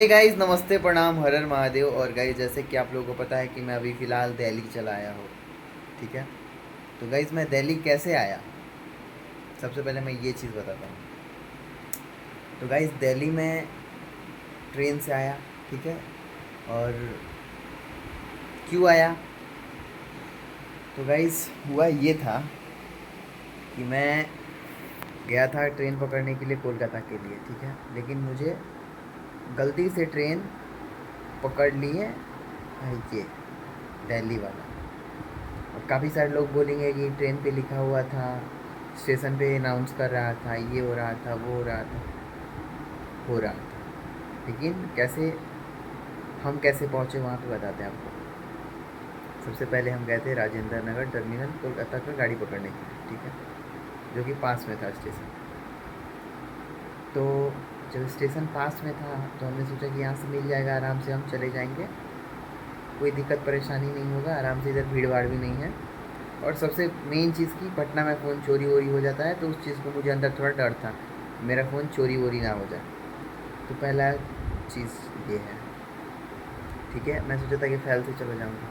Hey guys, नमस्ते, प्रणाम, हर हर महादेव। और गाइस, जैसे कि आप लोगों को पता है कि मैं अभी फ़िलहाल दिल्ली चला आया हूँ। ठीक है। तो गाइस, मैं दिल्ली कैसे आया, सबसे पहले मैं ये चीज़ बताता हूँ। तो गाइस, दिल्ली में ट्रेन से आया। ठीक है। और क्यों आया, तो गाइस हुआ ये था कि मैं गया था ट्रेन पकड़ने के लिए कोलकाता के लिए। ठीक है। लेकिन मुझे गलती से ट्रेन पकड़ ली है ये दिल्ली वाला। और काफ़ी सारे लोग बोलेंगे कि ट्रेन पे लिखा हुआ था, स्टेशन पे अनाउंस कर रहा था, ये हो रहा था, वो हो रहा था। लेकिन हम कैसे पहुँचे वहाँ पे बताते हैं आपको। सबसे पहले हम गए थे राजेंद्र नगर टर्मिनल कोलकाता का गाड़ी पकड़ने के लिए। ठीक है। जो कि पास में था स्टेशन। तो जब स्टेशन पास में था तो हमने सोचा कि यहाँ से मिल जाएगा, आराम से हम चले जाएंगे, कोई दिक्कत परेशानी नहीं होगा, आराम से, इधर भीड़ भाड़ भी नहीं है। और सबसे मेन चीज़ की, पटना में फ़ोन चोरी वोरी हो जाता है, तो उस चीज़ को मुझे अंदर थोड़ा डर था, मेरा फ़ोन चोरी वोरी ना हो जाए। तो पहला चीज़ ये है। ठीक है। मैं सोचा था कि फैल से चला जाऊँगा।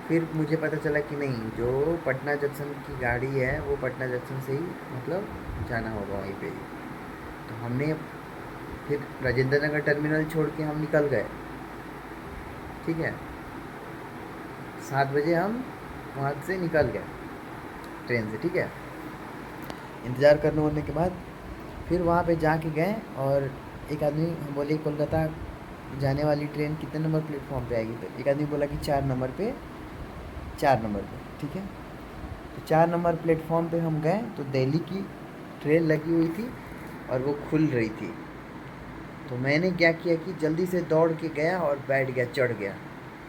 फिर मुझे पता चला कि नहीं, जो पटना जंक्शन की गाड़ी है वो पटना जंक्शन से ही मतलब जाना होगा वहीं पे ही। तो हमने फिर राजेंद्र नगर टर्मिनल छोड़ के हम निकल गए। ठीक है। 7 बजे हम वहाँ से निकल गए ट्रेन से। ठीक है। इंतज़ार करने होने के बाद फिर वहाँ पे जाके गए, और एक आदमी बोले कोलकाता जाने वाली ट्रेन कितने नंबर प्लेटफॉर्म पे आएगी। तो एक आदमी बोला कि 4 नंबर पे, 4 नंबर पे। ठीक है। तो 4 नंबर प्लेटफॉर्म पे हम गए तो दिल्ली की ट्रेन लगी हुई थी और वो खुल रही थी। तो मैंने क्या किया कि जल्दी से दौड़ के गया और बैठ गया, चढ़ गया।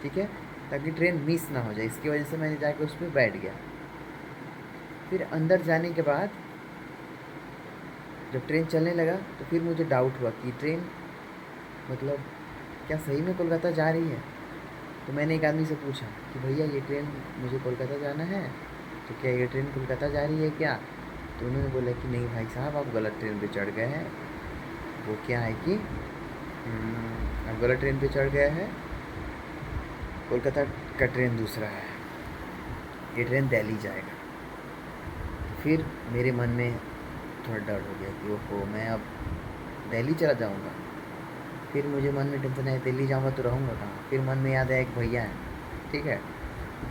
ठीक है। ताकि ट्रेन मिस ना हो जाए, इसकी वजह से मैंने जाके उस पर बैठ गया। फिर अंदर जाने के बाद जब ट्रेन चलने लगा तो फिर मुझे डाउट हुआ कि ट्रेन मतलब क्या सही में कोलकाता जा रही है। तो मैंने एक आदमी से पूछा कि भैया, ये ट्रेन, मुझे कोलकाता जाना है, तो क्या ये ट्रेन कोलकाता जा रही है क्या। तो उन्होंने बोला कि नहीं भाई साहब, आप गलत ट्रेन पे चढ़ गए हैं। वो क्या है कि आप गलत ट्रेन पे चढ़ गए हैं, कोलकाता का ट्रेन दूसरा है, ये ट्रेन दिल्ली जाएगा। फिर मेरे मन में थोड़ा डर हो गया कि ओहो, मैं अब दिल्ली चला जाऊँगा। फिर मुझे मन में टेंशन है, दिल्ली जाऊँगा तो रहूँगा कहाँ। फिर मन में याद आया एक भैया है। ठीक है।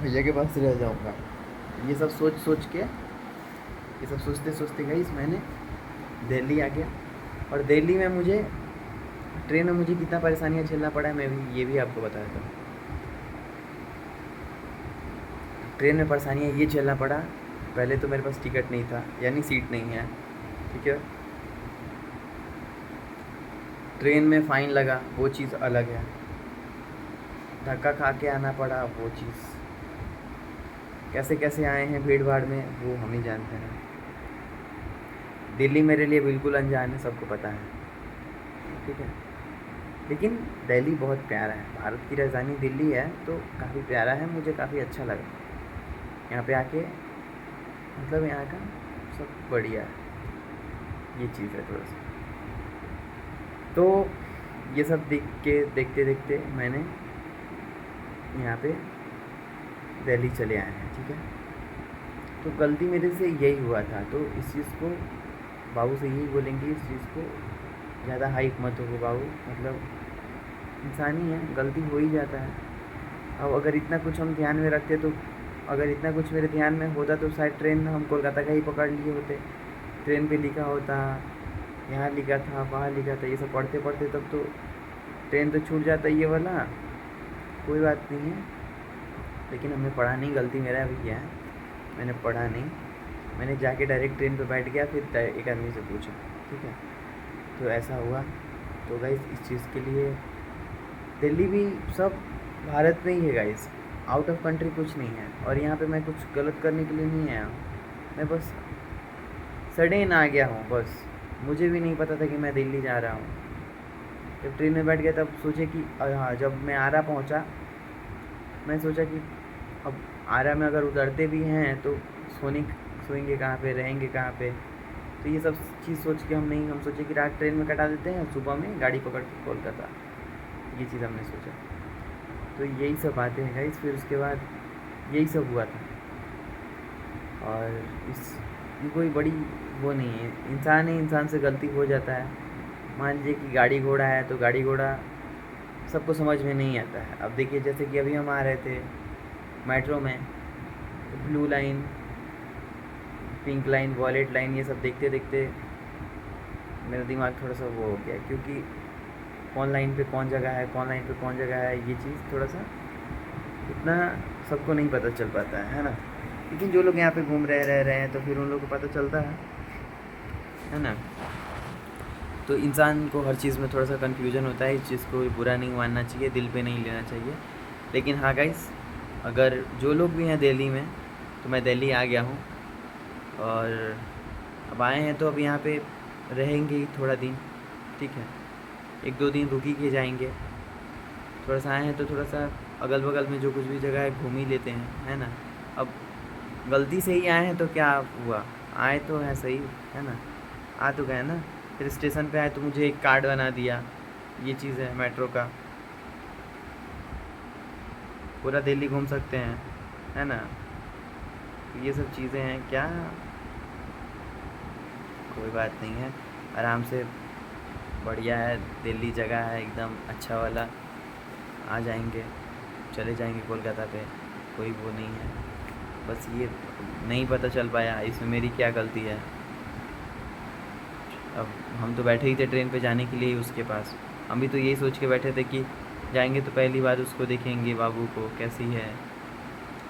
भैया के पास रह जाऊँगा। ये सब सोचते सोचते गई मैंने दिल्ली आ गया। और दिल्ली में मुझे ट्रेन में मुझे कितना परेशानियाँ झेलना पड़ा है, मैं भी ये भी आपको बता देता हूँ। ट्रेन में परेशानियाँ ये झेलना पड़ा, पहले तो मेरे पास टिकट नहीं था, यानी सीट नहीं है। ठीक है। ट्रेन में फ़ाइन लगा, वो चीज़ अलग है। धक्का खा के आना पड़ा, वो चीज़। कैसे कैसे आए हैं भीड़ भाड़ में, वो हम ही जानते हैं। दिल्ली मेरे लिए बिल्कुल अनजान है, सबको पता है। ठीक है। लेकिन दिल्ली बहुत प्यारा है, भारत की राजधानी दिल्ली है तो काफ़ी प्यारा है, मुझे काफ़ी अच्छा लगा यहाँ पे आके। मतलब यहाँ का सब बढ़िया है, ये चीज़ है थोड़ा सा। तो ये सब देखते देखते मैंने यहाँ पे दिल्ली चले आए हैं। ठीक है। तो गलती मेरे से यही हुआ था, तो इस चीज़ को बाबू से यही बोलेंगे, इस चीज़ को ज़्यादा हाइप मत हो बाबू, मतलब इंसान ही है, गलती हो ही जाता है। अब अगर इतना कुछ हम ध्यान में रखते तो, अगर इतना कुछ मेरे ध्यान में होता तो शायद ट्रेन हम कोलकाता का ही पकड़ लिए होते। ट्रेन पे लिखा होता, यहाँ लिखा था, वहाँ लिखा था, ये सब पढ़ते पढ़ते तब तो ट्रेन तो छूट जाता ये वाला। कोई बात नहीं है, लेकिन हमने पढ़ा नहीं, गलती मेरा भी किया है, मैंने पढ़ा नहीं। मैंने जाके डायरेक्ट ट्रेन पे बैठ गया, फिर एक आदमी से पूछा। ठीक है। तो ऐसा हुआ। तो गाइस, इस चीज़ के लिए दिल्ली भी सब भारत में ही है गाइस, आउट ऑफ कंट्री कुछ नहीं है। और यहाँ पे मैं कुछ गलत करने के लिए नहीं आया हूँ, मैं बस सडन आ गया हूँ बस। मुझे भी नहीं पता था कि मैं दिल्ली जा रहा हूँ। जब ट्रेन में बैठ गया तब सोचे कि हाँ, जब मैं आरा पहुँचा, मैं सोचा कि अब आरा में अगर उतरते भी हैं तो सोएंगे कहाँ पे, रहेंगे कहाँ पे। तो ये सब चीज़ सोच के हम सोचे कि रात ट्रेन में कटा देते हैं, सुबह में गाड़ी पकड़ के कोलकाता। ये चीज़ हमने सोचा। तो यही सब बातें हैं गाइस। फिर उसके बाद यही सब हुआ था। और ये कोई बड़ी वो नहीं है, इंसान ही इंसान से गलती हो जाता है। मान लीजिए कि गाड़ी घोड़ा है तो गाड़ी घोड़ा सबको समझ में नहीं आता है। अब देखिए जैसे कि अभी हम आ रहे थे मेट्रो में, तो blue line, pink line, violet line, ये सब देखते देखते मेरा दिमाग थोड़ा सा वो हो गया, क्योंकि कौन लाइन पे कौन जगह है, कौन लाइन पे कौन जगह है, ये चीज़ थोड़ा सा इतना सबको नहीं पता चल पाता है ना। लेकिन जो लोग यहाँ पे घूम रहे हैं तो फिर उन लोगों को पता चलता है ना। तो इंसान को हर चीज़ में थोड़ा सा कन्फ्यूजन होता है। इस चीज़ को बुरा नहीं मानना चाहिए, दिल पे नहीं लेना चाहिए। लेकिन हाँ गाइस, अगर जो लोग भी हैं दिल्ली में, तो मैं दिल्ली आ गया हूँ और अब आए हैं तो अब यहाँ पे रहेंगे ही थोड़ा दिन, ठीक है। 1-2 दिन रुक ही के जाएंगे। थोड़ा सा आए हैं तो थोड़ा सा अगल बगल में जो कुछ भी जगह है घूम ही लेते हैं, है ना। अब गलती से ही आए हैं तो क्या हुआ, आए तो है सही, है ना, आ तो गए ना। फिर स्टेशन पे आए तो मुझे एक कार्ड बना दिया, ये चीज़ है मेट्रो का, पूरा दिल्ली घूम सकते हैं, है ना। ये सब चीज़ें हैं, क्या कोई बात नहीं है, आराम से बढ़िया है, दिल्ली जगह है एकदम अच्छा वाला। आ जाएंगे, चले जाएंगे कोलकाता पे, कोई वो नहीं है। बस ये नहीं पता चल पाया, इसमें मेरी क्या गलती है। अब हम तो बैठे ही थे ट्रेन पे जाने के लिए ही उसके पास। हम भी तो यही सोच के बैठे थे कि जाएंगे तो पहली बार उसको देखेंगे, बाबू को, कैसी है,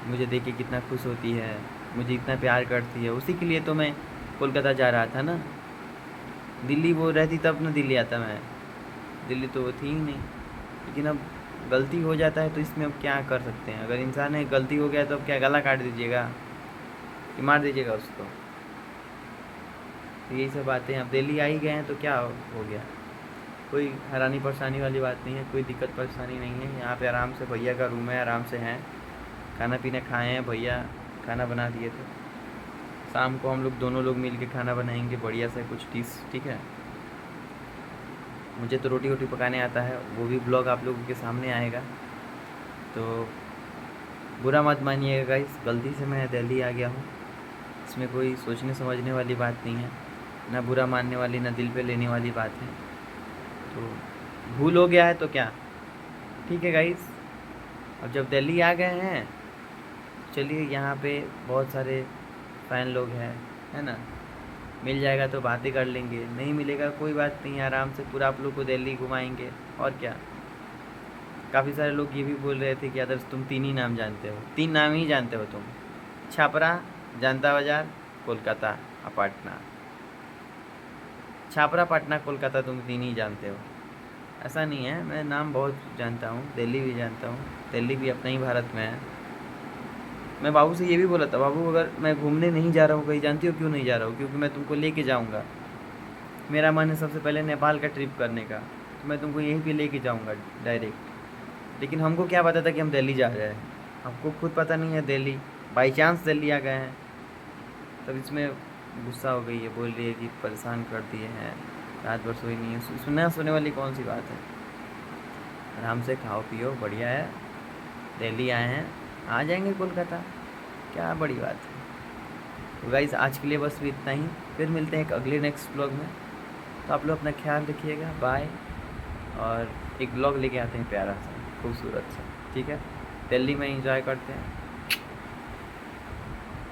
मुझे देख के कितना खुश होती है, मुझे इतना प्यार करती है। उसी के लिए तो मैं कोलकाता जा रहा था ना। दिल्ली वो रहती तब ना दिल्ली आता मैं, दिल्ली तो वो थी ही नहीं। लेकिन अब गलती हो जाता है तो इसमें अब क्या कर सकते हैं। अगर इंसान है गलती हो गया तो अब क्या गला काट दीजिएगा कि मार दीजिएगा उसको। तो यही सब बातें हैं। अब दिल्ली आ ही गए हैं तो क्या हो गया, कोई हैरानी परेशानी वाली बात नहीं है, कोई दिक्कत परेशानी नहीं है। यहाँ पे आराम से भैया का रूम है, आराम से हैं, खाना पीना खाए हैं, भैया खाना बना दिए थे। शाम को हम लोग दोनों लोग मिल के खाना बनाएंगे बढ़िया से कुछ डिश, ठीक है। मुझे तो रोटी वोटी पकाने आता है, वो भी ब्लॉग आप लोगों के सामने आएगा। तो बुरा मत मानिएगा गाइस, गलती से मैं दिल्ली आ गया हूँ, इसमें कोई सोचने समझने वाली बात नहीं है, ना बुरा मानने वाली, ना दिल पे लेने वाली बात है। तो भूल हो गया है तो क्या, ठीक है गाइस। अब जब दिल्ली आ गए हैं, चलिए यहाँ पे बहुत सारे फ़ैन लोग हैं, है ना, मिल जाएगा तो बातें कर लेंगे, नहीं मिलेगा कोई बात नहीं, आराम से पूरा आप लोग को दिल्ली घुमाएंगे। और क्या, काफ़ी सारे लोग ये भी बोल रहे थे कि आदर्श तुम 3 ही नाम जानते हो, 3 नाम ही जानते हो तुम, छापरा, जनता बाज़ार, कोलकाता और पटना। छापरा, पटना, कोलकाता तुम 3 ही जानते हो, ऐसा नहीं है। मैं नाम बहुत जानता हूँ, दिल्ली भी जानता हूँ, दिल्ली भी अपना ही भारत में है। मैं बाबू से ये भी बोला था, बाबू अगर मैं घूमने नहीं जा रहा हूँ कहीं, जानती हो क्यों नहीं जा रहा हूँ, क्योंकि मैं तुमको लेके जाऊँगा। मेरा मन है सबसे पहले नेपाल का ट्रिप करने का, तो मैं तुमको यहीं पे लेके जाऊँगा डायरेक्ट। लेकिन हमको क्या पता था कि हम दिल्ली जा रहे हैं, हमको खुद पता नहीं है दिल्ली, बाई चांस दिल्ली आ गए हैं। तब इसमें गुस्सा हो गई है, बोल रही है कि परेशान कर दिए हैं, रात भर सोई नहीं है। सुनना सोने वाली कौन सी बात है, आराम से खाओ पियो, बढ़िया है, दिल्ली आए हैं, आ जाएंगे कोलकाता, क्या बड़ी बात है। तो गाइस आज के लिए बस भी इतना ही, फिर मिलते हैं एक अगले नेक्स्ट ब्लॉग में। तो आप लोग अपना ख्याल रखिएगा, बाय। और एक ब्लॉग लेके आते हैं प्यारा सा, खूबसूरत सा, ठीक है। दिल्ली में एंजॉय करते हैं।